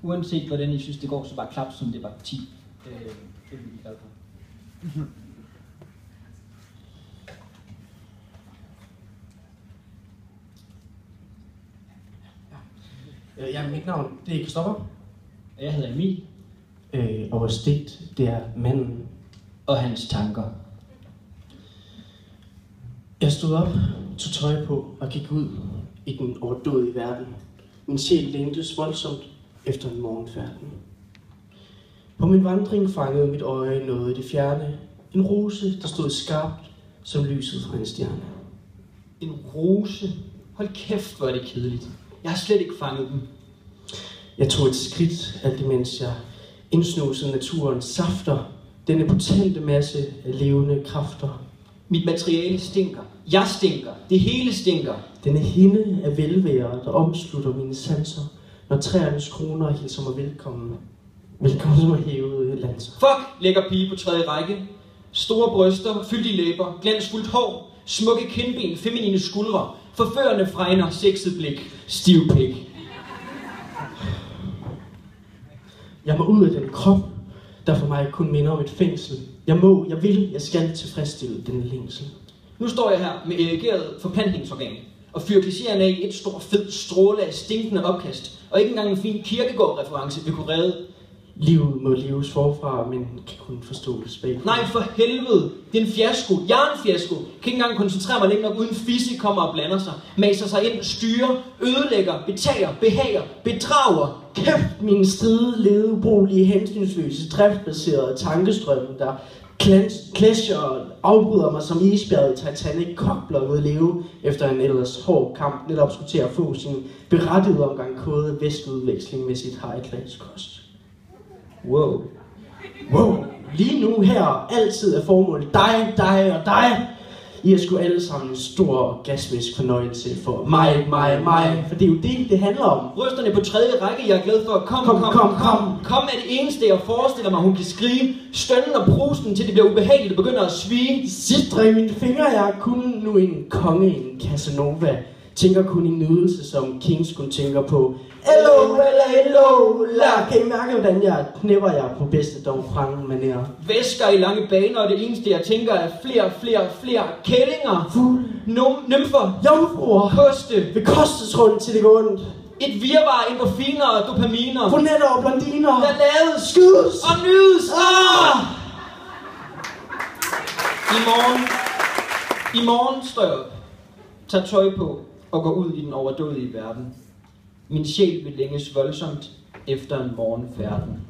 Uanset hvordan I synes det går, så bare klap, som det var 10. Det er vi glad for. Ja, mit navn, det er Christoffer. Jeg hedder Emil. Og vores digt, det er Manden og hans tanker. Jeg stod op, tog tøj på og gik ud i den overdådige verden. Min sjæl længtes voldsomt efter en morgenfærden. På min vandring fangede mit øje noget i det fjerne. En rose, der stod skarpt som lyset fra en stjerne. En rose? Hold kæft, hvor er det kedeligt. Jeg har slet ikke fanget dem. Jeg tog et skridt, alt imens jeg indsnusede naturens safter. Denne potente masse af levende kræfter. Mit materiale stinker. Jeg stinker. Det hele stinker. Denne hinde af velvære, der omslutter mine sanser, når træernes kroner hilser mig velkommen. Velkommen som hævede lanser. Fuck, lækker pige på 3. række. Store bryster, fyldige læber, glansfuldt hår, smukke kindben, feminine skuldre, forførende fregner, sexet blik, stiv pik. Jeg må ud af den krop, der for mig kun minder om et fængsel. Jeg må, jeg vil, jeg skal tilfredsstille denne længsel. Nu står jeg her med erigeret forplantningsorgan og fyrer klichéerne af i et stort fed stråle af stinkende opkast, og ikke engang en fin Kierkegaard-reference vil kunne redde. Livet må leves forfra, men kan kun forstås bagfra. Nej, for helvede. Det er en fiasko. Jeg er en fiasko. Kan ikke engang koncentrere mig længe nok, uden fisse kommer og blander sig. Maser sig ind, styrer, ødelægger, betager, behager, bedrager. Kæft min stride, lede, ubrugelige, hensynsløse, driftbaserede tankestrømme, der clasher og afbryder mig som isbjerget Titanic kokblokket leve efter en ellers hård kamp, netop skulle til at få sin berettigede omgang kode væskeudveksling med sit high-class kost. Wow. Wow. Lige nu her, altid er formålet dig, dig og dig. I er sgu alle sammen en stor orgasmisk fornøjelse for mig. For det er jo det handler om. Rysterne på 3. række, jeg er glad for. Kom. Kom er det eneste, jeg forestiller mig, hun kan skrige. Stønnen og brusen, til det bliver ubehageligt og begynder at svige. Sidre i mine fingre, jeg er kun nu en konge, en Casanova. Tænker kun i nydelse, som Kingsgun tænker på. Hello, la. Kan I mærke, hvordan jeg knæpper jer på bedste Don Juan-manér? Væsker i lange baner, og det eneste, jeg tænker, er flere kællinger. Fuld. Nymfer. Jomfruer. Koste. Vil kostes rundt til det går ondt. Et virvar af endorfiner og dopaminer. Brunetter og blondiner. Der lades. Skydes. Og nydes. I morgen står jeg op. Tager tøj på og går ud i den overdådige verden. Min sjæl vil længes voldsomt efter en morgenfærden.